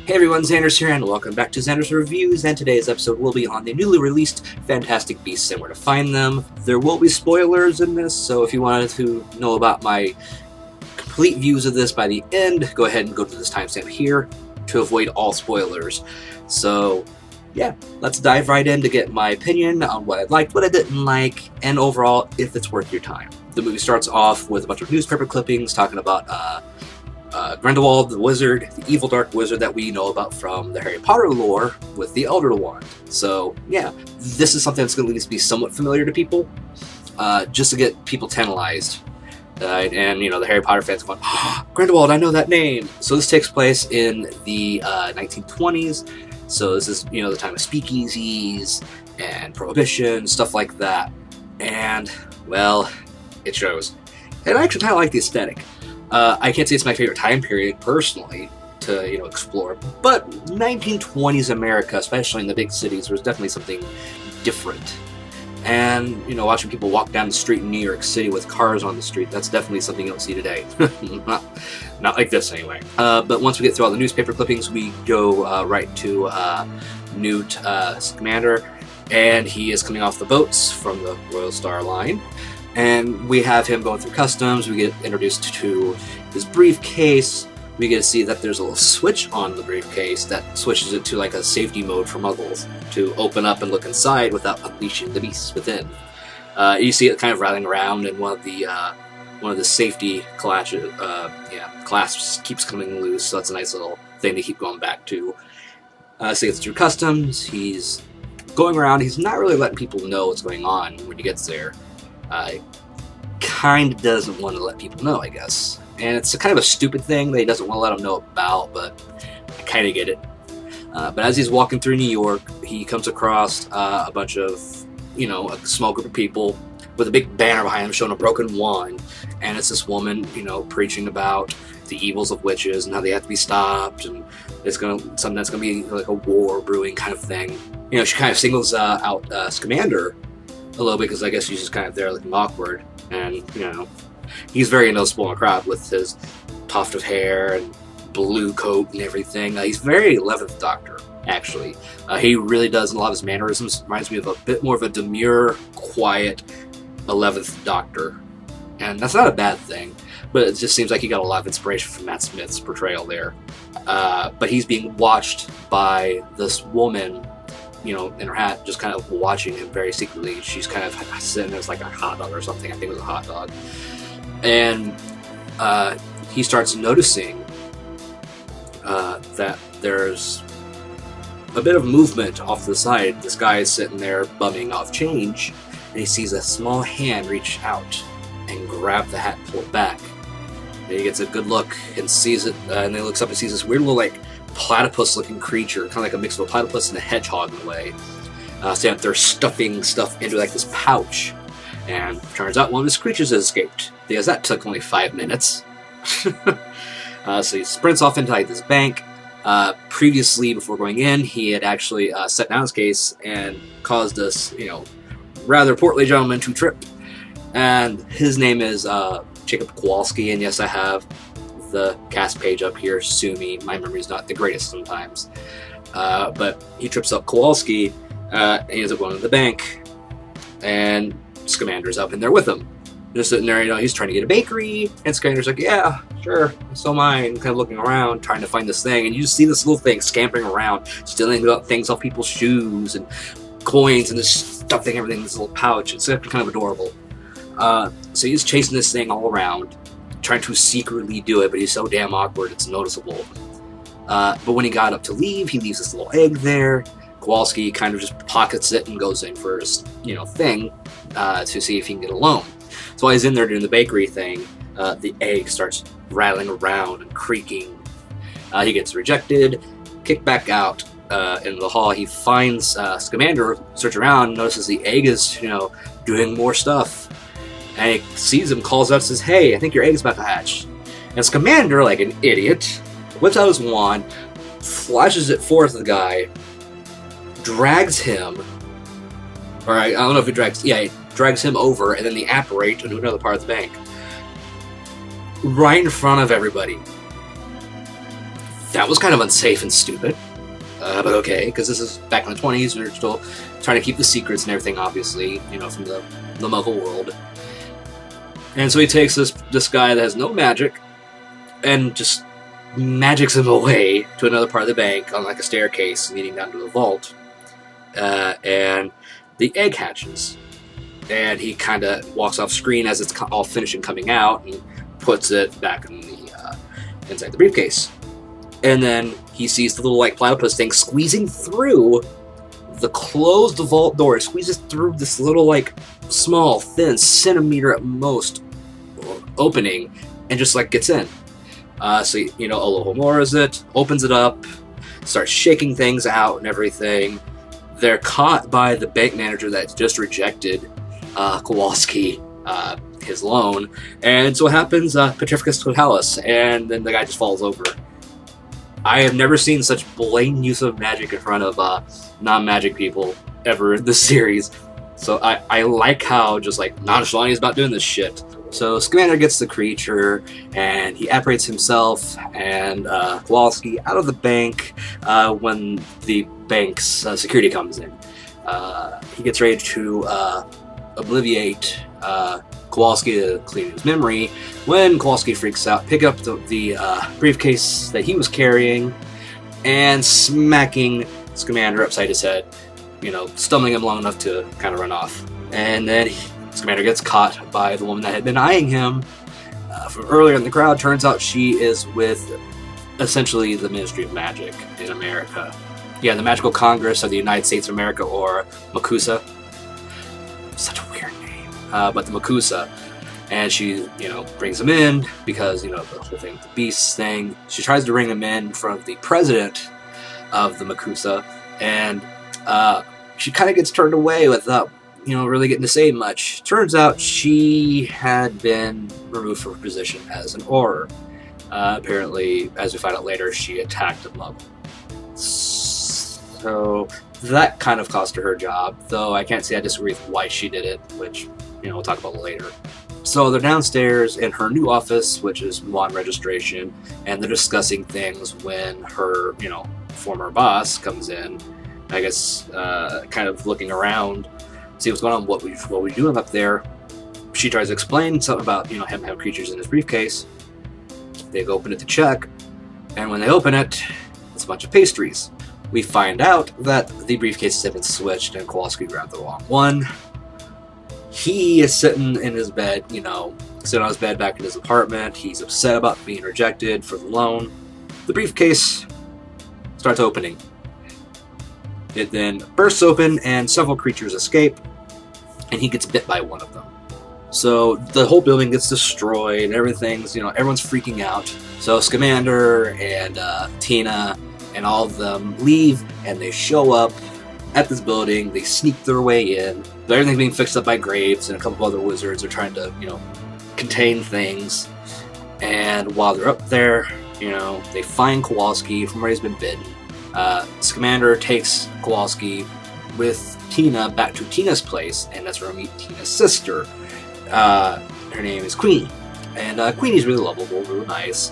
Hey everyone, Xanders here, and welcome back to Xanders Reviews, and today's episode will be on the newly released Fantastic Beasts and where to find them. There will be spoilers in this, so if you wanted to know about my complete views of this by the end, go ahead and go to this timestamp here to avoid all spoilers. So, yeah, let's dive right in to get my opinion on what I liked, what I didn't like, and overall, if it's worth your time. The movie starts off with a bunch of newspaper clippings talking about Grindelwald, the wizard, the evil dark wizard that we know about from the Harry Potter lore with the Elder Wand. So, yeah, this is something that's going to at least be somewhat familiar to people, just to get people tantalized. And, you know, the Harry Potter fans going, oh, Grindelwald, I know that name! So this takes place in the 1920s, so this is, you know, the time of speakeasies and prohibition, stuff like that. And, well, it shows. And I actually kind of like the aesthetic. I can't say it's my favorite time period, personally, to, you know, explore, but 1920s America, especially in the big cities, was definitely something different. And, you know, watching people walk down the street in New York City with cars on the street, that's definitely something you don't see today. not like this, anyway. But once we get through all the newspaper clippings, we go right to Newt Scamander, and he is coming off the boats from the Royal Star Line. And we have him going through customs, we get introduced to his briefcase, we get to see that there's a little switch on the briefcase that switches it to like a safety mode for muggles to open up and look inside without unleashing the beasts within. You see it kind of rattling around, and one of the safety clasps keeps coming loose, so that's a nice little thing to keep going back to. So he gets through customs, he's going around, he's not really letting people know what's going on when he gets there. Kind of doesn't want to let people know, I guess. And it's a kind of a stupid thing that he doesn't want to let them know about, but I kind of get it. But as he's walking through New York, he comes across a bunch of, you know, a small group of people with a big banner behind him showing a broken wand. And it's this woman, you know, preaching about the evils of witches and how they have to be stopped, and it's something that's gonna be like a war brewing kind of thing. You know, she kind of singles out Scamander a little bit, because I guess he's just kind of there looking awkward, and, you know, he's very noticeable in the crowd with his tuft of hair and blue coat and everything. He's very 11th Doctor, actually. He really does, in a lot of his mannerisms, reminds me of a bit more of a demure, quiet 11th Doctor. And that's not a bad thing, but it just seems like he got a lot of inspiration from Matt Smith's portrayal there. But he's being watched by this woman, you know, in her hat, just kind of watching him very secretly. She's kind of sitting as like a hot dog or something. I think it was a hot dog. And he starts noticing that there's a bit of movement off to the side. This guy is sitting there bumming off change, and he sees a small hand reach out and grab the hat and pull it back. And he gets a good look and sees it, and then he looks up and sees this weird little, like, platypus-looking creature, kind of like a mix of a platypus and a hedgehog in a way. Standing up there stuffing stuff into like this pouch. And turns out one of his creatures has escaped, because that took only 5 minutes. So he sprints off into like this bank. Previously, before going in, he had actually set down his case and caused this, you know, rather portly gentleman to trip. And his name is Jacob Kowalski, and yes, I have the cast page up here. Sue me, my memory's not the greatest sometimes. But he trips up Kowalski, and he ends up going to the bank, and Scamander's up in there with him. Just sitting there, you know, he's trying to get a bakery, and Scamander's like, yeah, sure, so am I, and kind of looking around, trying to find this thing, and you just see this little thing scampering around, stealing things off people's shoes, and coins, and just stuffing everything in this little pouch. It's kind of adorable. So he's chasing this thing all around, trying to secretly do it, but he's so damn awkward, it's noticeable. But when he got up to leave, he leaves this little egg there. Kowalski kind of just pockets it and goes in for his, you know, thing to see if he can get a loan. So while he's in there doing the bakery thing, the egg starts rattling around and creaking. He gets rejected, kicked back out in the hall. He finds Scamander, search around, notices the egg is, you know, doing more stuff. And he sees him, calls out, says, hey, I think your egg's about to hatch. And Scamander, like an idiot, whips out his wand, flashes it forth at the guy, drags him, or I don't know if he drags him over, and then the apparate into another part of the bank. Right in front of everybody. That was kind of unsafe and stupid. But okay, because this is back in the 20s, we were still trying to keep the secrets and everything, obviously, you know, from the Muggle world. And so he takes this guy that has no magic and just magics him away to another part of the bank on like a staircase leading down to the vault. And the egg hatches. And he kind of walks off screen as it's all finishing coming out and puts it back in the inside the briefcase. And then he sees the little like platypus thing squeezing through the closed vault door. It squeezes through this little like small, thin, centimeter at most opening and just like gets in. So, you know, Alohomora's it, opens it up, starts shaking things out and everything. They're caught by the bank manager that just rejected Kowalski, his loan. And so what happens? Petrificus Totalis, and then the guy just falls over. I have never seen such blatant use of magic in front of non-magic people ever in this series. So I like how just like nonchalant he's about doing this shit. So Scamander gets the creature and he apparates himself and Kowalski out of the bank when the bank's security comes in. He gets ready to obliviate Kowalski to clean his memory when Kowalski freaks out, pick up the briefcase that he was carrying and smacking Scamander upside his head, you know, stumbling him long enough to kind of run off. And then Scamander gets caught by the woman that had been eyeing him from earlier in the crowd. Turns out she is with essentially the Ministry of Magic in America. Yeah, the Magical Congress of the United States of America, or MACUSA. Such a weird name. But the MACUSA. And she, you know, brings him in because, you know, the whole thing with the beasts thing. She tries to bring him in from the president of the MACUSA, and she kind of gets turned away without, you know, really getting to say much. Turns out she had been removed from her position as an Auror. Apparently, as we find out later, she attacked a Muggle. So that kind of cost her job, though I can't say I disagree with why she did it, which, you know, we'll talk about later. So they're downstairs in her new office, which is Muon Registration, and they're discussing things when her, you know, former boss comes in, I guess, kind of looking around, see what's going on, what we doing up there. She tries to explain something about, you know, him having creatures in his briefcase. They go open it to check, and when they open it, it's a bunch of pastries. We find out that the briefcase has been switched and Kowalski grabbed the wrong one. He is sitting in his bed, you know, sitting on his bed back in his apartment. He's upset about being rejected for the loan. The briefcase starts opening. It then bursts open and several creatures escape, and he gets bit by one of them. So the whole building gets destroyed and everything's, you know, everyone's freaking out. So Scamander and Tina and all of them leave, and they show up at this building. They sneak their way in. Everything's being fixed up by Graves, and a couple of other wizards are trying to, you know, contain things. And while they're up there, you know, they find Kowalski from where he's been bitten. Scamander takes Kowalski with Tina back to Tina's place, and that's where we meet Tina's sister. Her name is Queenie. And Queenie's really lovable, really nice,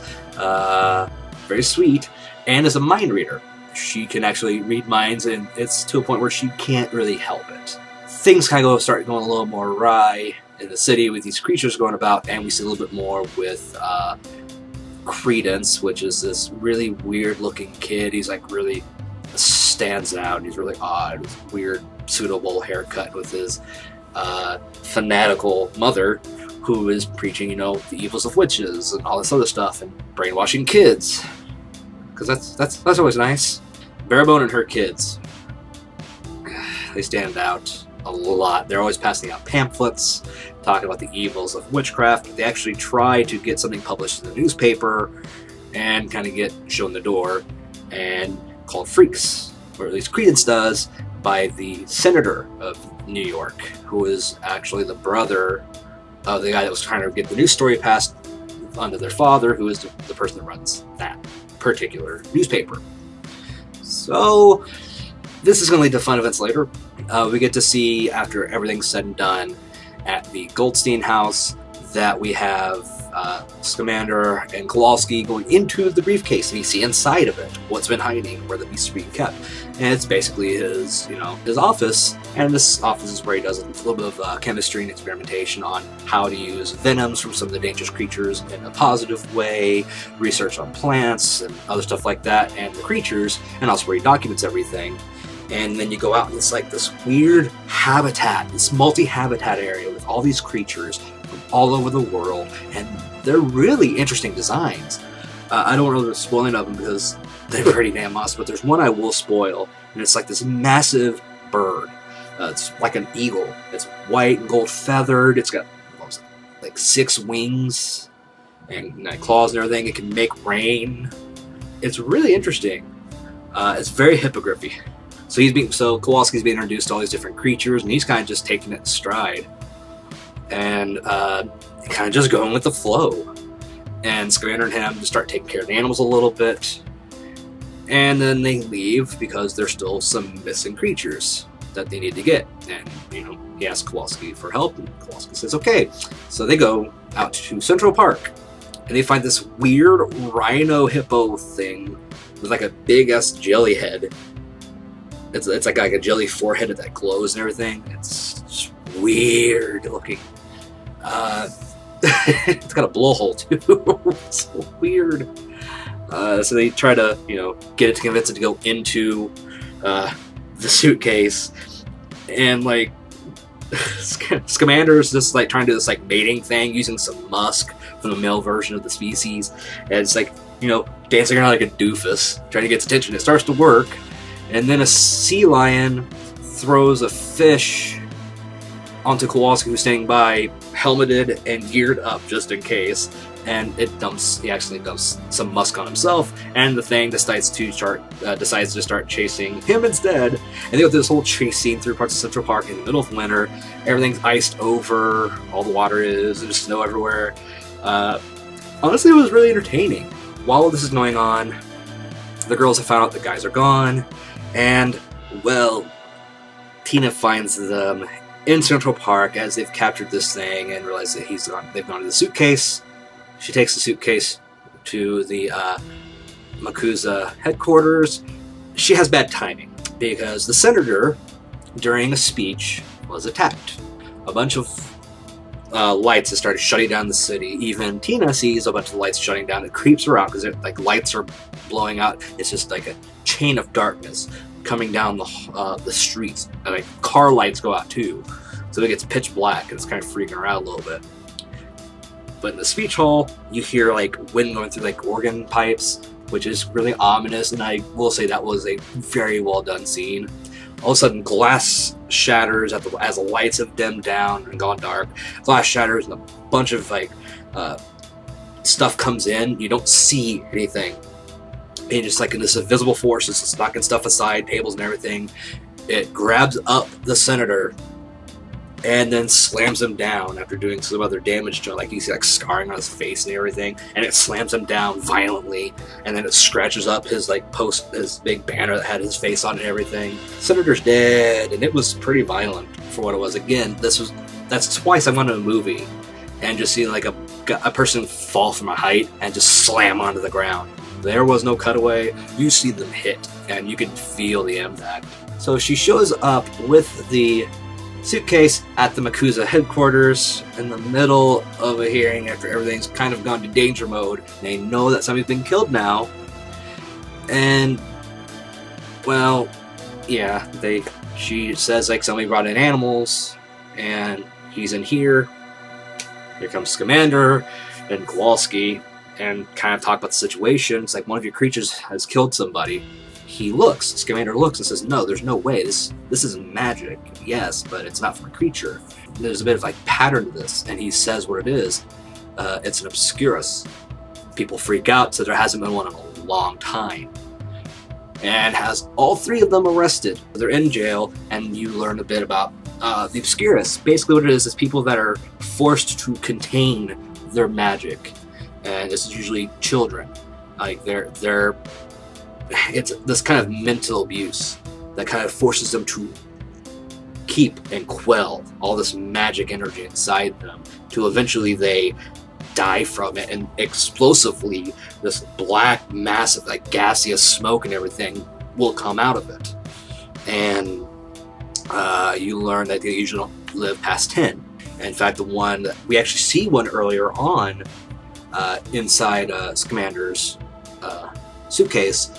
very sweet, and is a mind reader. She can actually read minds, and it's to a point where she can't really help it. Things kind of start going a little more awry in the city with these creatures going about, and we see a little bit more with Credence, which is this really weird-looking kid. He's like really stands out, and he's really odd, with weird pseudo-bowl haircut, with his fanatical mother, who is preaching, you know, the evils of witches and all this other stuff, and brainwashing kids, because that's always nice. Barebone and her kids, they stand out a lot. They're always passing out pamphlets talking about the evils of witchcraft. They actually try to get something published in the newspaper and kind of get shown the door and called Freaks, or at least Credence does, by the senator of New York, who is actually the brother of the guy that was trying to get the news story passed under their father, who is the person that runs that particular newspaper. So this is going to lead to fun events later. We get to see, after everything's said and done, at the Goldstein house, that we have Scamander and Kowalski going into the briefcase, and you see inside of it what's been hiding, where the beast is being kept. And it's basically his, his office. And this office is where he does a little bit of chemistry and experimentation on how to use venoms from some of the dangerous creatures in a positive way, research on plants and other stuff like that, and the creatures, and also where he documents everything. And then you go out and it's like this weird habitat, this multi-habitat area with all these creatures from all over the world, and they're really interesting designs. I don't want to spoil any of them because they're pretty damn awesome, but there's one I will spoil, and it's like this massive bird. It's like an eagle. It's white and gold feathered. It's got like 6 wings and claws and everything. It can make rain. It's really interesting. It's very hippogriffy. So Kowalski's being introduced to all these different creatures, and he's kind of just taking it in stride, and kind of just going with the flow. And Scamander and him just start taking care of the animals a little bit, and then they leave because there's still some missing creatures that they need to get. And he asks Kowalski for help, and Kowalski says okay. So they go out to Central Park, and they find this weird rhino hippo thing with like a big ass jelly head. It's like a jelly forehead that glows and everything. It's just weird looking. It's got a blowhole too. It's so weird. So they try to, get it to convince it to go into the suitcase, and like Scamander's just like trying to do this like mating thing using some musk from the male version of the species, and it's like dancing around like a doofus trying to get its attention. It starts to work, and then a sea lion throws a fish onto Kowalski, who's standing by, helmeted and geared up just in case, and he accidentally dumps some musk on himself, and the thing decides to start chasing him instead. And they go through this whole chase scene through parts of Central Park in the middle of winter. Everything's iced over, all the water is, there's snow everywhere. Honestly, it was really entertaining. While this is going on, the girls have found out the guys are gone, and, well, Tina finds them in Central Park as they've captured this thing and realize that they've gone to the suitcase. She takes the suitcase to the MACUSA headquarters. She has bad timing because the senator, during a speech, was attacked. A bunch of lights have started shutting down the city. Even Tina sees a bunch of lights shutting down. It creeps her out because like lights are blowing out. It's just like a chain of darkness coming down the streets, and like car lights go out too, so it gets pitch black, and it's kind of freaking her out a little bit. But in the speech hall, you hear like wind going through like organ pipes, which is really ominous, and I will say that was a very well done scene. All of a sudden, glass shatters as the lights have dimmed down and gone dark. Glass shatters, and a bunch of like stuff comes in. You don't see anything. And just like in this invisible force, it's just knocking stuff aside, tables and everything. It grabs up the senator and then slams him down after doing some other damage to him. Like you see like scarring on his face and everything, and it slams him down violently, and then it scratches up his his big banner that had his face on it and everything. Senator's dead, and it was pretty violent for what it was. Again, that's twice I've gone to a movie and just seen like a person fall from a height and just slam onto the ground. There was no cutaway. You see them hit, and you can feel the impact. So she shows up with the suitcase at the MACUSA headquarters in the middle of a hearing after everything's kind of gone to danger mode. They know that somebody's been killed now. And, well, yeah, she says like somebody brought in animals, and he's in here. Here comes Scamander and Kowalski, and kind of talk about the situation. It's like one of your creatures has killed somebody. Scamander looks and says, no, there's no way. This isn't magic. Yes, but it's not from a creature. There's a bit of like pattern to this, and he says what it is. It's an Obscurus. People freak out, so there hasn't been one in a long time. And has all 3 of them arrested. They're in jail, and you learn a bit about the Obscurus. Basically what it is people that are forced to contain their magic. And this is usually children. Like it's this kind of mental abuse that kind of forces them to keep and quell all this magic energy inside them, to eventually they die from it, and explosively this black mass of like gaseous smoke and everything will come out of it. And you learn that they usually don't live past 10. And in fact, the one we actually see one earlier on inside Scamander's suitcase,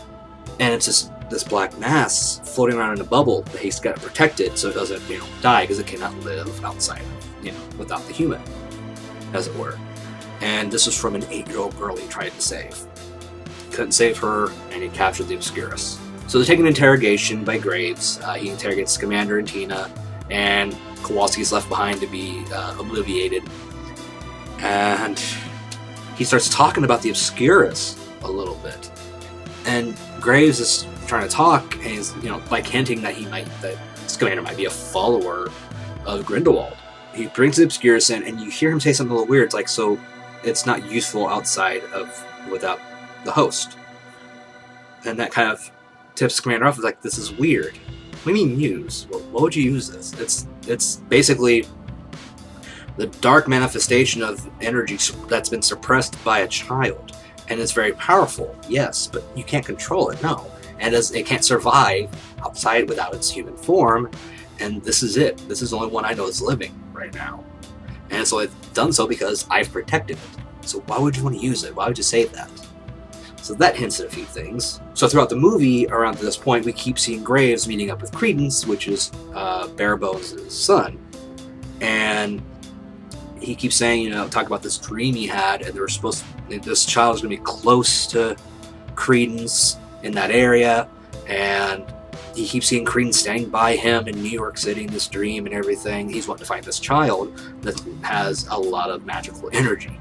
and it's just this black mass floating around in a bubble that he's got protected so it doesn't, die, because it cannot live outside of, without the human, as it were. And this was from an 8-year-old girl he tried to save. Couldn't save her, and he captured the Obscurus. So they're taking an interrogation by Graves. He interrogates Scamander and Tina, and Kowalski's left behind to be obliviated. And he starts talking about the Obscurus a little bit. And Graves is trying to talk, and he's, like hinting that that Scamander might be a follower of Grindelwald. He brings the Obscurus in, and you hear him say something a little weird. It's like, so it's not useful outside of, without the host. And that kind of tips Scamander off. It's like, this is weird. What do you mean use? What would you use this? It's basically the dark manifestation of energy that's been suppressed by a child. And it's very powerful, yes, but you can't control it, no. And it can't survive outside without its human form, and this is it. This is the only one I know is living right now. And so it's done so because I've protected it. So why would you want to use it? Why would you save that? So that hints at a few things. So throughout the movie, around this point, we keep seeing Graves meeting up with Credence, which is Barebones' son. And he keeps saying, talk about this dream he had, and this child was going to be close to Credence in that area, and he keeps seeing Credence standing by him in New York City in this dream and everything. He's wanting to find this child that has a lot of magical energy.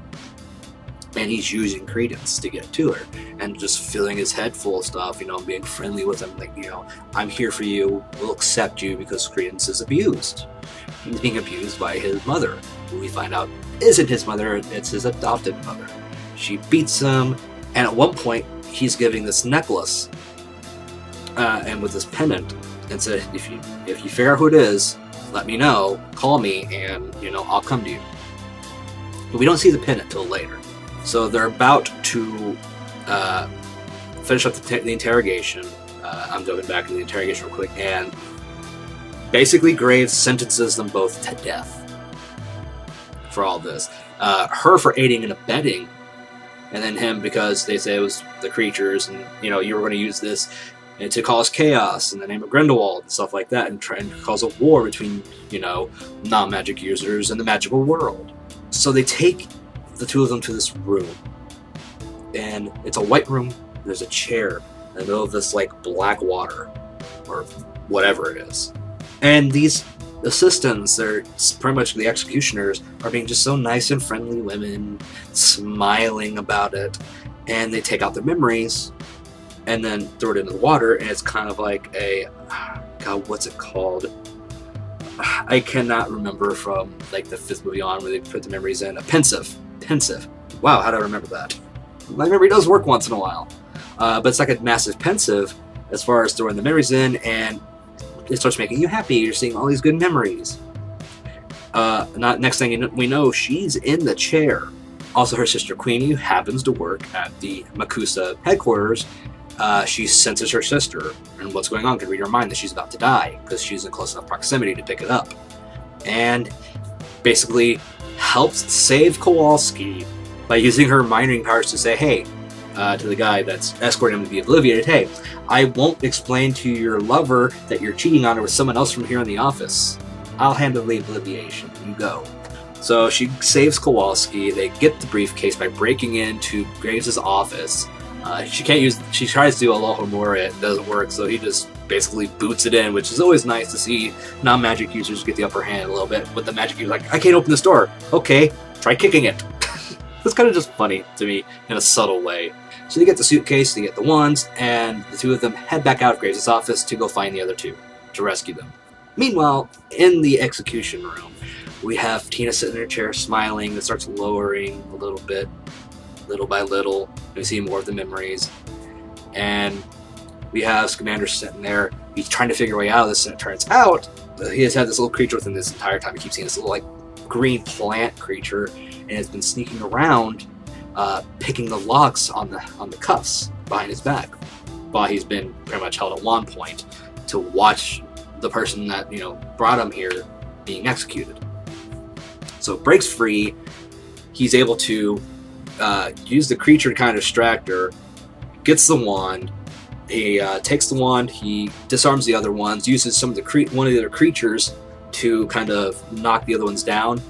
And he's using Credence to get to her, and just filling his head full of stuff, being friendly with him, like, I'm here for you, we'll accept you, because Credence is abused. He's being abused by his mother, who we find out isn't his mother, it's his adopted mother. She beats him, and at one point, he's giving this necklace, and with this pendant, and said, if you figure out who it is, let me know, call me, and, I'll come to you. But we don't see the pendant till later. So they're about to finish up the interrogation. I'm jumping back into the interrogation real quick, and basically Graves sentences them both to death for all this. Her for aiding and abetting, and then him because they say it was the creatures, and you were going to use this to cause chaos in the name of Grindelwald and stuff like that, and try and cause a war between non-magic users and the magical world. So they take the two of them to this room, and it's a white room. There's a chair in the middle of this like black water or whatever it is, and these assistants, they're pretty much the executioners, are being just so nice and friendly women, smiling about it, and they take out their memories and then throw it into the water, and it's kind of like a, God, what's it called? I cannot remember from like the 5th movie on where they put the memories in. A pensieve. Wow, how do I remember that? My memory does work once in a while. But it's like a massive pensieve as far as throwing the memories in, and it starts making you happy. You're seeing all these good memories. Next thing we know, she's in the chair. Also, her sister Queenie, who happens to work at the MACUSA headquarters, she senses her sister and what's going on, can read her mind that she's about to die because she's in close enough proximity to pick it up. And basically helps save Kowalski by using her mind-reading powers to say, hey, to the guy that's escorting him to be obliviated, hey, I won't explain to your lover that you're cheating on her with someone else from here in the office. I'll handle the obliviation. You go. So she saves Kowalski. They get the briefcase by breaking into Graves' office. She tries to do Alohomora, it doesn't work, so he just basically boots it in, which is always nice to see non-magic users get the upper hand a little bit. With the magic user, like, I can't open this door. Okay, try kicking it. It's kind of just funny to me in a subtle way. So they get the suitcase, they get the wands, and the two of them head back out of Graves' office to go find the other two, to rescue them. Meanwhile, in the execution room, we have Tina sitting in her chair smiling. It starts lowering a little bit, little by little. We see more of the memories. And we have Scamander sitting there. He's trying to figure a way out of this, and it turns out that he has had this little creature with him this entire time. He keeps seeing this little, like, green plant creature, and has been sneaking around, picking the locks on the cuffs behind his back, while he's been pretty much held at one point to watch the person that brought him here being executed. So breaks free. He's able to use the creature to kind of distract her. Gets the wand. He takes the wand. He disarms the other ones. Uses some of the one of the other creatures to kind of knock the other ones down,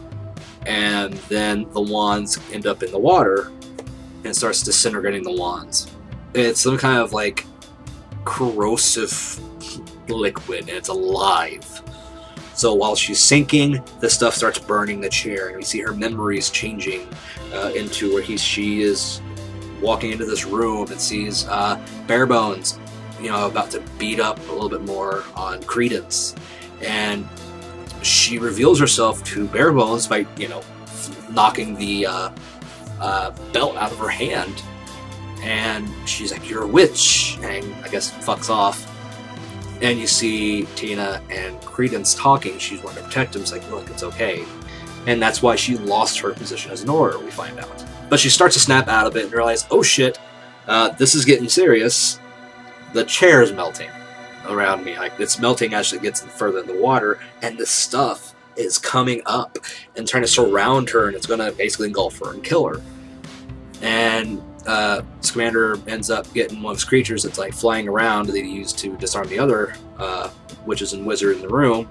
and then the wands end up in the water and starts disintegrating the wands. It's some kind of like corrosive liquid, and it's alive. So while she's sinking, the stuff starts burning the chair, and we see her memories changing into where she is walking into this room and sees Barebones, about to beat up a little bit more on Credence, and she reveals herself to Barebones by knocking the belt out of her hand, and she's like, "You're a witch," and I guess fucks off. And you see Tina and Credence talking. She's wanting to protect him. It's like, look, it's okay. And that's why she lost her position as an Auror, we find out. But she starts to snap out of it and realize, oh shit, this is getting serious. The chair is melting around me. Like, it's melting as it gets further in the water, and the stuff is coming up and trying to surround her, and it's going to basically engulf her and kill her. And Scamander ends up getting one of his creatures that's like flying around that he used to disarm the other witches and wizard in the room.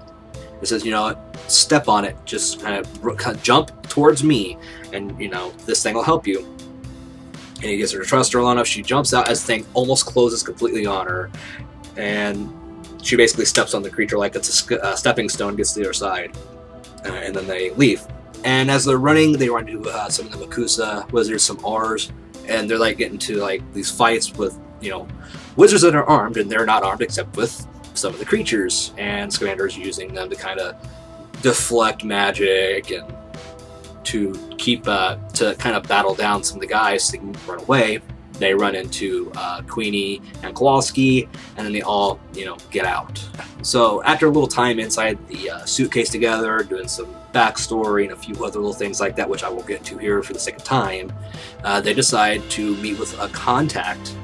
It says, step on it, just kind of jump towards me, and this thing will help you. And he gets her to trust her long enough. She jumps out as the thing almost closes completely on her, and she basically steps on the creature like it's a stepping stone, gets to the other side, and then they leave. And as they're running, they run into some of the Makusa wizards, some Aurs, and they're like getting to like these fights with wizards that are armed, and they're not armed except with some of the creatures. And Scamander's using them to kind of deflect magic and to keep to kind of battle down some of the guys so they can run away. They run into Queenie and Kowalski, and then they all get out. So after a little time inside the suitcase together, doing some backstory and a few other little things like that, which I will get to here for the sake of time, they decide to meet with a contact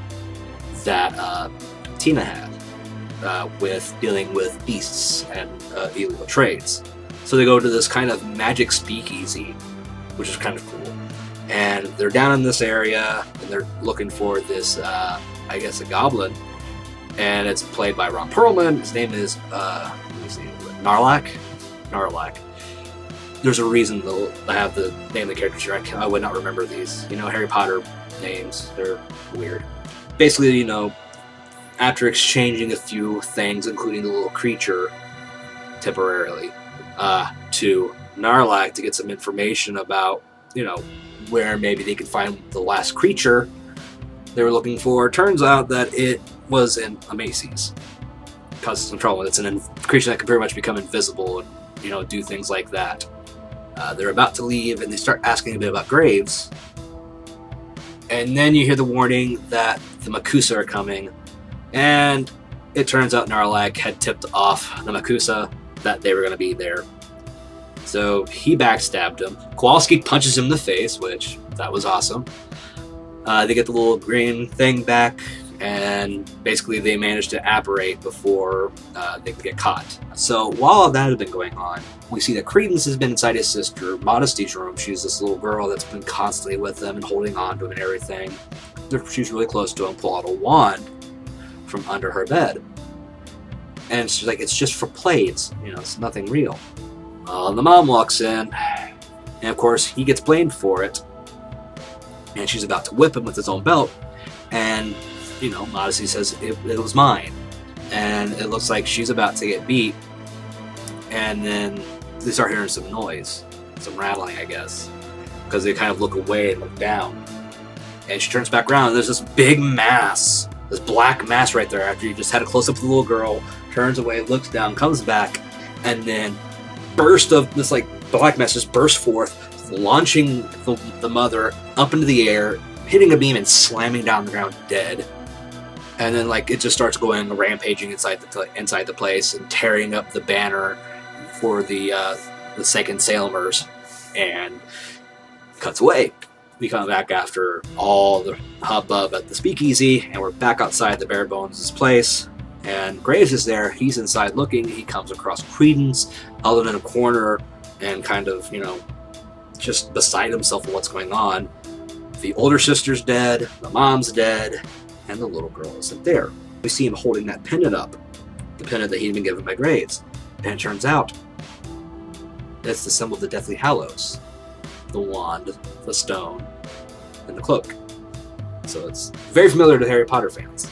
that Tina had with dealing with beasts and illegal trades. So they go to this kind of magic speakeasy, which is kind of cool. And they're down in this area, and they're looking for this, I guess, a goblin. And it's played by Ron Perlman. His name is, Narlac? Narlac. There's a reason I have the name of the characters here. I would not remember these. Harry Potter names, they're weird. Basically, after exchanging a few things, including the little creature, temporarily, to Narlac to get some information about, where maybe they could find the last creature they were looking for. Turns out that it was in a Macy's. Causes some trouble. It's a creature that can pretty much become invisible and, do things like that. They're about to leave, and they start asking a bit about graves. And then you hear the warning that the Makusa are coming, and it turns out Narlac had tipped off the Makusa that they were going to be there. So he backstabbed him. Kowalski punches him in the face, which, that was awesome. They get the little green thing back, and basically they manage to apparate before they can get caught. So while all that has been going on, we see that Credence has been inside his sister Modesty's room. She's this little girl that's been constantly with them and holding on to him and everything. She's really close to him, pull out a wand from under her bed. And she's like, it's just for play, it's nothing real. The mom walks in, and of course he gets blamed for it, and she's about to whip him with his own belt, and Modesty says it was mine, and it looks like she's about to get beat, and then they start hearing some noise, some rattling, I guess, because they kind of look away and look down, and she turns back around, and there's this big mass, this black mass right there. After you just had a close up of the little girl, turns away, looks down, comes back, and then burst of this like black mass just bursts forth, launching the mother up into the air, hitting a beam and slamming down the ground dead. And then it just starts rampaging inside the place and tearing up the banner for the the second Salemers, and cuts away. We come back after all the hubbub at the speakeasy, and we're back outside the Bare Bones' place, and Graves is there. He's inside looking. He comes across Credence, huddled in a corner and kind of, you know, just beside himself with what's going on. The older sister's dead, the mom's dead, and the little girl isn't there. We see him holding that pendant up, the pendant that he'd been given by Graves, and it turns out it's the symbol of the Deathly Hallows. The wand, the stone, and the cloak. So it's very familiar to Harry Potter fans.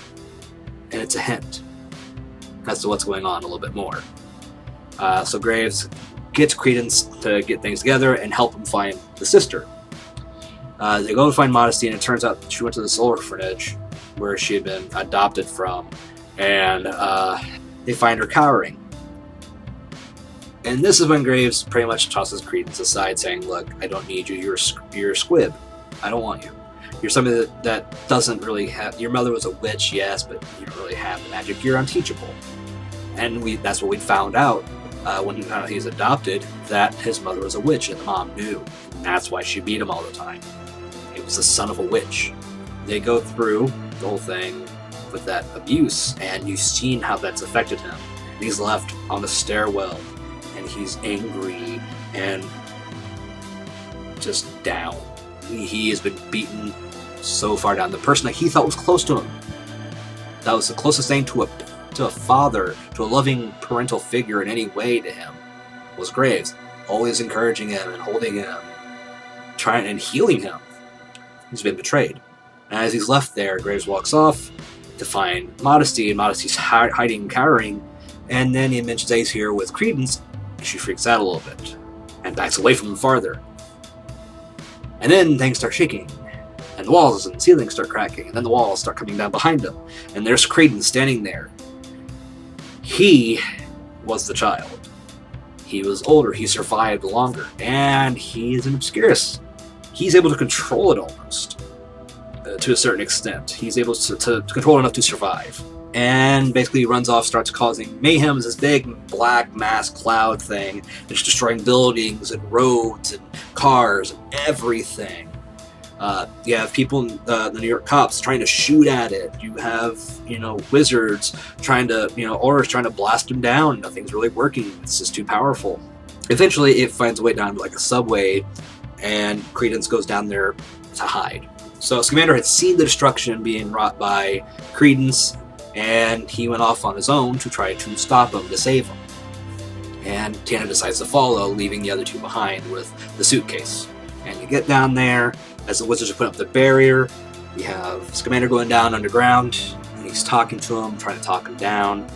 And it's a hint as to what's going on a little bit more. So Graves gets Credence to get things together and help him find the sister. They go to find Modesty, and it turns out she went to this orphanage where she had been adopted from, and they find her cowering. And this is when Graves pretty much tosses Credence aside, saying, look, I don't need you, you're a squib. I don't want you. You're somebody that doesn't really have... Your mother was a witch, yes, but you don't really have the magic. You're unteachable. And that's what we found out when he found out he was adopted, that his mother was a witch, and the mom knew. That's why she beat him all the time. He was the son of a witch. They go through the whole thing with that abuse, and you've seen how that's affected him. And he's left on the stairwell, and he's angry and just down. He has been beaten so far down. The person that he thought was close to him, that was the closest thing to a father, to a loving parental figure in any way to him, was Graves. Always encouraging him and holding him, trying and healing him. He's been betrayed. And as he's left there, Graves walks off to find Modesty, and Modesty's hiding and cowering. And then he mentions he's here with Credence. She freaks out a little bit and backs away from him farther. And then things start shaking, and the walls and ceilings start cracking, and then the walls start coming down behind him. And there's Credence standing there. He was the child. He was older, he survived longer, and he is an Obscurus. He's able to control it almost, to a certain extent. He's able to control enough to survive. And basically runs off, starts causing mayhem as this big black mass cloud thing. It's destroying buildings and roads and cars and everything. You have people, the New York cops, trying to shoot at it. You have, you know, wizards trying to, Aurors trying to blast him down. Nothing's really working. It's just too powerful. Eventually, it finds a way down to like a subway, and Credence goes down there to hide. So Scamander had seen the destruction being wrought by Credence, and he went off on his own to try to stop him, to save him. And Tana decides to follow, leaving the other two behind with the suitcase. And you get down there, as the wizards are putting up the barrier, we have Scamander going down underground, and he's talking to him, trying to talk him down.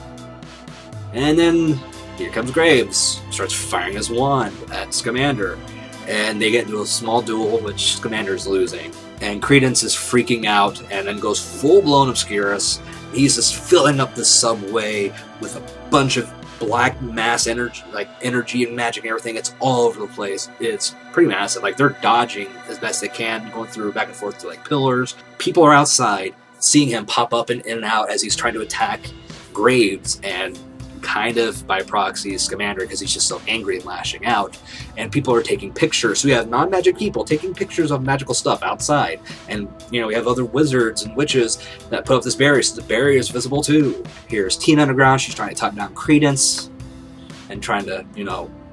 And then here comes Graves, starts firing his wand at Scamander, and they get into a small duel, which Scamander's losing. And Credence is freaking out, and then goes full-blown Obscurus. He's just filling up the subway with a bunch of black mass energy, like energy and magic and everything. It's all over the place. It's pretty massive. Like, they're dodging as best they can, going through back and forth to like pillars. People are outside seeing him pop up in and out as he's trying to attack Graves, and kind of by proxy Scamander, because he's just so angry and lashing out. And people are taking pictures. So we have non-magic people taking pictures of magical stuff outside, and we have other wizards and witches that put up this barrier, so the barrier is visible too. Here's Tina underground. She's trying to talk down Credence and trying to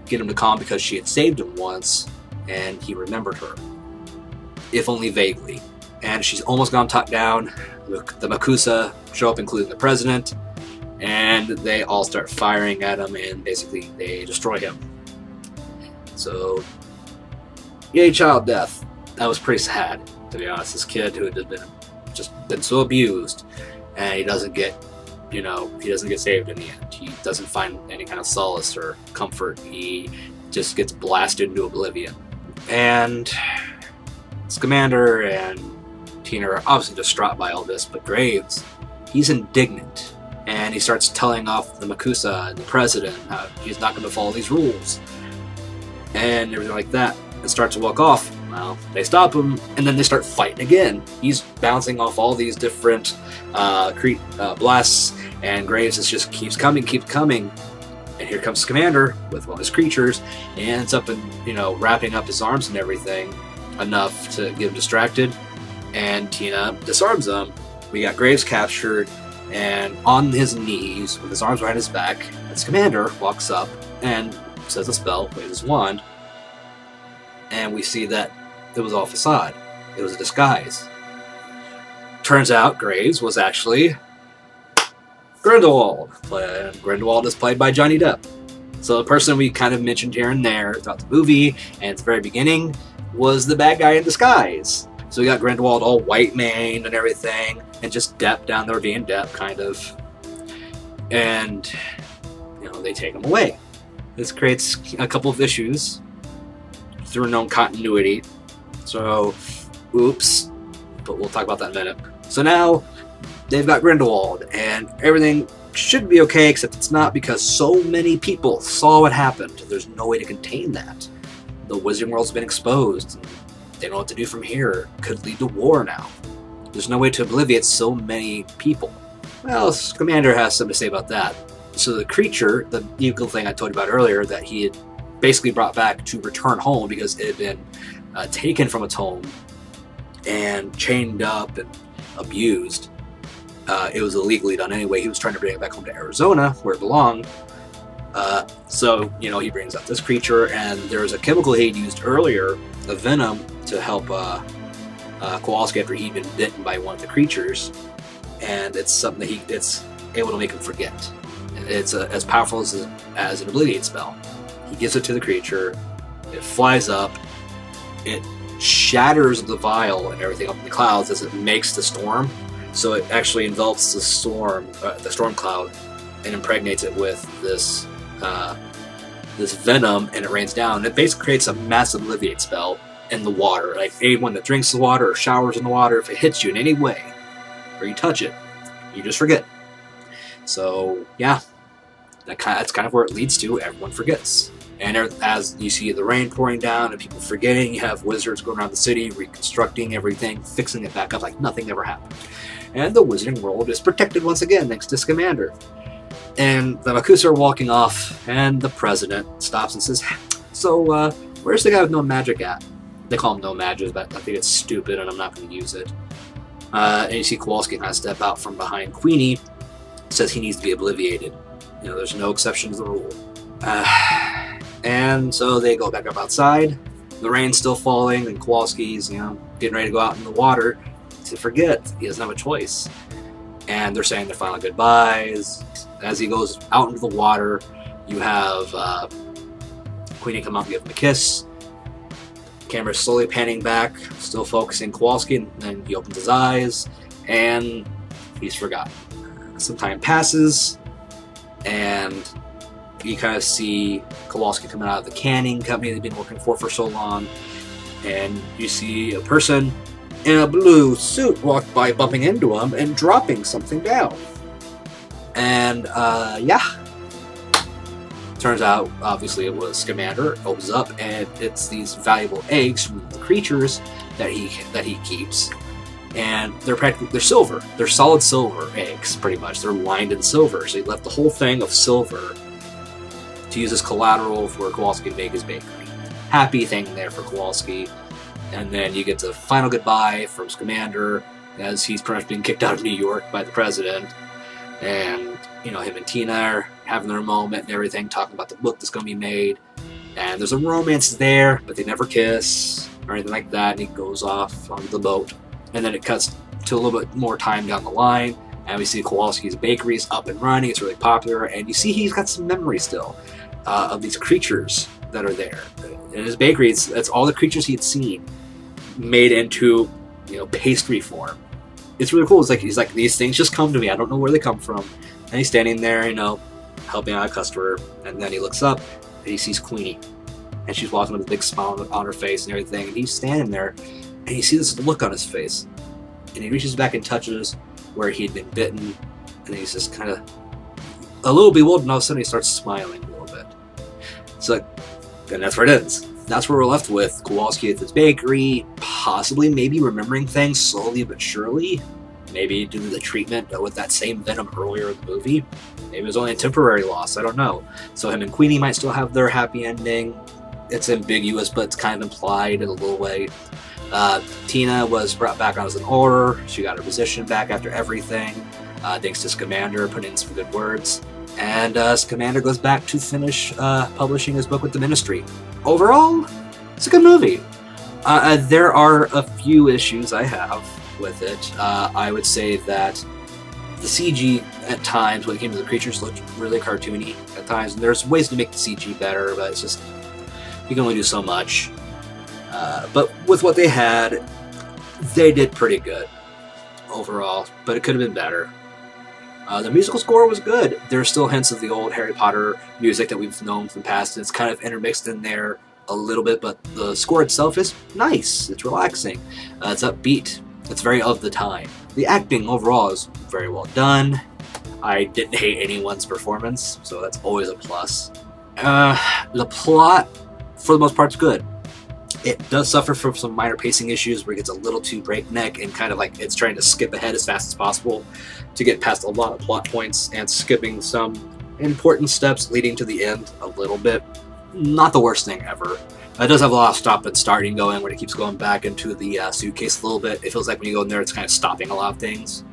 get him to calm, because she had saved him once and he remembered her, if only vaguely. And she's almost gone talk down. The Makusa show up, including the president, and they all start firing at him, and basically they destroy him. So, yay, child death. That was pretty sad, to be honest. This kid who had been so abused, and he doesn't get, he doesn't get saved in the end. He doesn't find any kind of solace or comfort. He just gets blasted into oblivion. And Scamander and Tina are obviously distraught by all this, but Graves, he's indignant. And he starts telling off the Makusa and the president how he's not going to follow these rules and everything like that, and starts to walk off. Well, they stop him, and then they start fighting again. He's bouncing off all these different blasts, and Graves just keeps coming, and here comes Scamander with one of his creatures, and ends up wrapping up his arms and everything enough to get him distracted, and Tina disarms him. We got Graves captured, and on his knees, with his arms behind his back, and Scamander walks up and says a spell, waves his wand, and we see that it was all facade. It was a disguise. Turns out Graves was actually Grindelwald. Grindelwald is played by Johnny Depp. So the person we kind of mentioned here and there throughout the movie and at the very beginning was the bad guy in disguise. So we got Grindelwald all white maned and everything, and just Depp down there being Depp, kind of. And, they take him away. This creates a couple of issues through known continuity. So, oops. But we'll talk about that in a minute. So now, they've got Grindelwald, and everything should be okay, except it's not, because so many people saw what happened. There's no way to contain that. The Wizarding World's been exposed. They don't know what to do from here. Could lead to war now. There's no way to obliviate so many people. Well, Scamander has something to say about that. So the creature, the evil thing I told you about earlier, that he had basically brought back to return home because it had been taken from its home and chained up and abused. It was illegally done anyway. He was trying to bring it back home to Arizona, where it belonged. So, he brings up this creature, and there was a chemical he had used earlier, a venom, to help Kowalski after he'd been bitten by one of the creatures. And it's something that it's able to make him forget. It's as powerful as an Obliviate spell. He gives it to the creature, it flies up, it shatters the vial and everything up in the clouds as it makes the storm. So it actually envelops the storm cloud, and impregnates it with this venom, and it rains down. It basically creates a massive Obliviate spell in the water. Like anyone that drinks the water or showers in the water, if it hits you in any way, or you touch it, you just forget. So yeah, that's kind of where it leads to. Everyone forgets. And as you see the rain pouring down and people forgetting, you have wizards going around the city, reconstructing everything, fixing it back up like nothing ever happened. And the Wizarding World is protected once again, thanks to Scamander. And the MACUSA are walking off, and the president stops and says, so, where's the guy with no magic at? They call him no magic, but I think it's stupid and I'm not going to use it. And you see Kowalski kind of step out from behind Queenie, says he needs to be obliviated. There's no exception to the rule. And so they go back up outside. The rain's still falling, and Kowalski's, getting ready to go out in the water to forget. He doesn't have a choice. And they're saying their final goodbyes. As he goes out into the water, you have Queenie come out and give him a kiss. Camera's slowly panning back, still focusing Kowalski, and then he opens his eyes, and he's forgotten. Some time passes, and you kind of see Kowalski coming out of the canning company they've been working for so long, and you see a person in a blue suit walk by, bumping into him and dropping something down. And yeah, turns out obviously it was Scamander. It opens up, and it's these valuable eggs from the creatures that he keeps. And they're silver. They're solid silver eggs, pretty much. They're lined in silver. So he left the whole thing of silver to use as collateral for Kowalski to make his bakery. Happy thing there for Kowalski. And then you get the final goodbye from Scamander, as he's pretty much being kicked out of New York by the president. And, him and Tina are having their moment and everything, talking about the book that's going to be made. And there's a romance there, but they never kiss or anything like that. And he goes off on the boat. And then it cuts to a little bit more time down the line, and we see Kowalski's bakery is up and running. It's really popular, and you see he's got some memory still of these creatures that are there. In his bakery, that's all the creatures he had seen made into, pastry form. It's really cool. He's like, these things just come to me. I don't know where they come from. And he's standing there, helping out a customer, and then he looks up, and he sees Queenie. And she's walking with a big smile on her face and everything, and he's standing there, and you see this look on his face. And he reaches back and touches where he'd been bitten, and he's just kind of a little bewildered, and all of a sudden he starts smiling a little bit. So, and that's where it ends. That's where we're left with Kowalski at this bakery, possibly maybe remembering things slowly but surely. Maybe due to the treatment with that same venom earlier in the movie. Maybe it was only a temporary loss, I don't know. So him and Queenie might still have their happy ending. It's ambiguous, but it's kind of implied in a little way. Tina was brought back on as an order. She got her position back after everything, thanks to Scamander putting in some good words. And Scamander goes back to finish publishing his book with the Ministry. Overall, it's a good movie. There are a few issues I have with it. I would say that the CG at times, when it came to the creatures, looked really cartoony at times. And there's ways to make the CG better, but it's just, you can only do so much. But with what they had, they did pretty good overall, but it could have been better. The musical score was good. There's still hints of the old Harry Potter music that we've known from the past, and it's kind of intermixed in there a little bit, but the score itself is nice. It's relaxing. It's upbeat. It's very of the time. The acting overall is very well done. I didn't hate anyone's performance, so that's always a plus. The plot, for the most part, is good. It does suffer from some minor pacing issues where it gets a little too breakneck and kind of like it's trying to skip ahead as fast as possible to get past a lot of plot points and skipping some important steps leading to the end a little bit. Not the worst thing ever. It does have a lot of stop and starting going when it keeps going back into the suitcase a little bit. It feels like when you go in there it's kind of stopping a lot of things.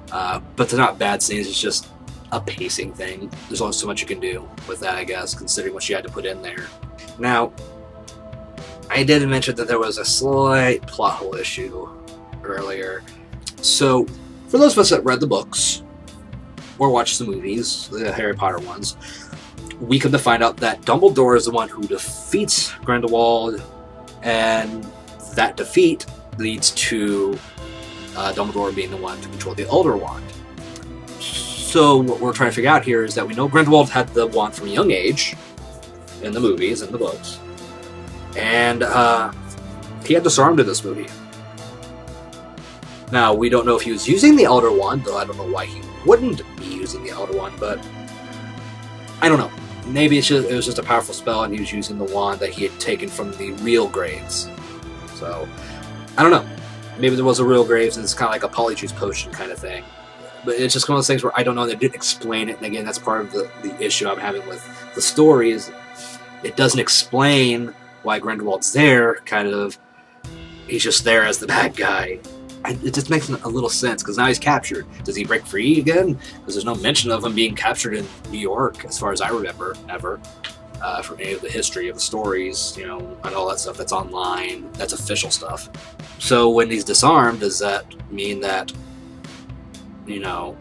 But they're not bad things, it's just a pacing thing. There's only so much you can do with that, I guess, considering what you had to put in there. Now, I did mention that there was a slight plot hole issue earlier. So, for those of us that read the books, or watched the movies, the Harry Potter ones, we come to find out that Dumbledore is the one who defeats Grindelwald, and that defeat leads to Dumbledore being the one to control the Elder Wand. So what we're trying to figure out here is that we know Grindelwald had the wand from a young age, in the movies, in the books, and he had disarmed in this movie. Now, we don't know if he was using the Elder Wand, though I don't know why he wouldn't be using the Elder Wand, but I don't know. Maybe it was just a powerful spell and he was using the wand that he had taken from the real Graves. So, I don't know. Maybe there was a real Graves and it's kind of like a polyjuice potion kind of thing. But it's just one of those things where I don't know, they didn't explain it, and again, that's part of the issue I'm having with the story, is it doesn't explain why Grindelwald's there, kind of. He's just there as the bad guy. It just makes a little sense, because now he's captured. Does he break free again? Because there's no mention of him being captured in New York, as far as I remember, ever. From any of the history of the stories, you know, and all that stuff that's online, that's official stuff. So when he's disarmed, does that mean that, you know,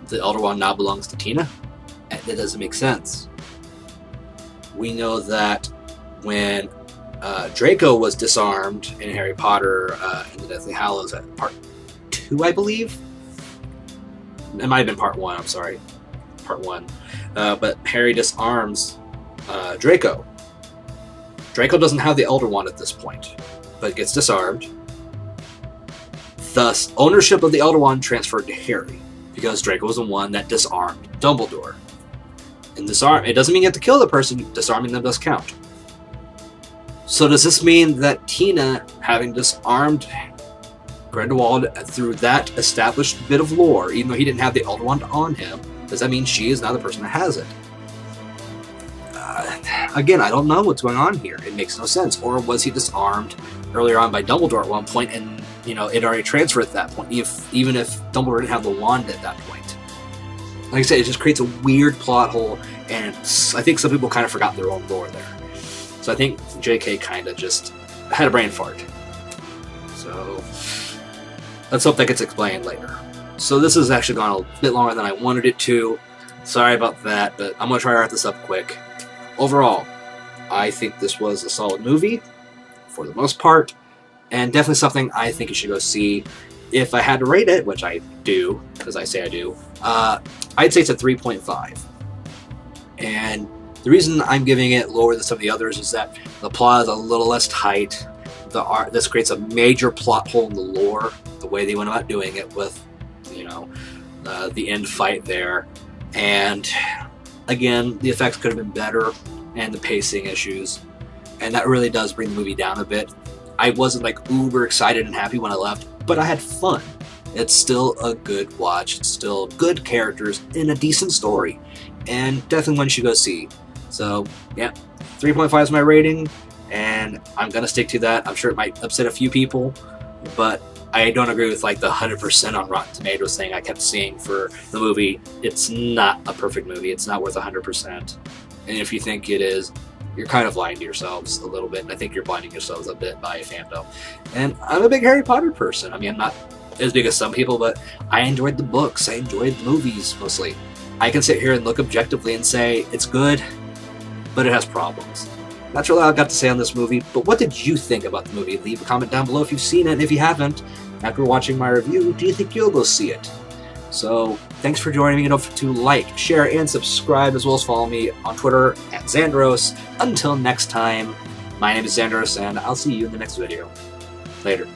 the Elder Wand now belongs to Tina? That doesn't make sense. We know that when Draco was disarmed in Harry Potter in the Deathly Hallows at part 2, I believe. It might have been part 1, I'm sorry. Part 1. But Harry disarms Draco. Draco doesn't have the Elder Wand at this point, but gets disarmed. Thus, ownership of the Elder Wand transferred to Harry, because Draco was the one that disarmed Dumbledore. And it doesn't mean you have to kill the person, disarming them does count. So does this mean that Tina, having disarmed Grindelwald through that established bit of lore, even though he didn't have the Elder Wand on him, does that mean she is now the person that has it? Again, I don't know what's going on here. It makes no sense. Or was he disarmed earlier on by Dumbledore at one point, and you know it already transferred at that point, even if Dumbledore didn't have the wand at that point? Like I said, it just creates a weird plot hole, and I think some people kind of forgot their own lore there. So I think JK kind of just had a brain fart. So let's hope that gets explained later. So this has actually gone a bit longer than I wanted it to. Sorry about that, but I'm going to try to wrap this up quick. Overall, I think this was a solid movie, for the most part, and definitely something I think you should go see. If I had to rate it, which I do, because I say I do, I'd say it's a 3.5. And the reason I'm giving it lower than some of the others is that the plot is a little less tight. This creates a major plot hole in the lore, the way they went about doing it with, you know, the end fight there. And again, the effects could have been better, and the pacing issues, and that really does bring the movie down a bit. I wasn't like uber excited and happy when I left, but I had fun. it's still a good watch. It's still good characters in a decent story, and definitely one you should go see. So yeah, 3.5 is my rating, and I'm gonna stick to that. I'm sure it might upset a few people, but I don't agree with like the 100% on Rotten Tomatoes thing I kept seeing for the movie. It's not a perfect movie. It's not worth 100%. And if you think it is, you're kind of lying to yourselves a little bit. And I think you're blinding yourselves a bit by fandom. And I'm a big Harry Potter person. I mean, I'm not as big as some people, but I enjoyed the books. I enjoyed the movies mostly. I can sit here and look objectively and say it's good, but it has problems. That's really all I've got to say on this movie, but what did you think about the movie? Leave a comment down below if you've seen it, and if you haven't, after watching my review, do you think you'll go see it? So, thanks for joining me, and don't forget to like, share, and subscribe, as well as follow me on Twitter at Xandros. Until next time, my name is Xandros, and I'll see you in the next video. Later.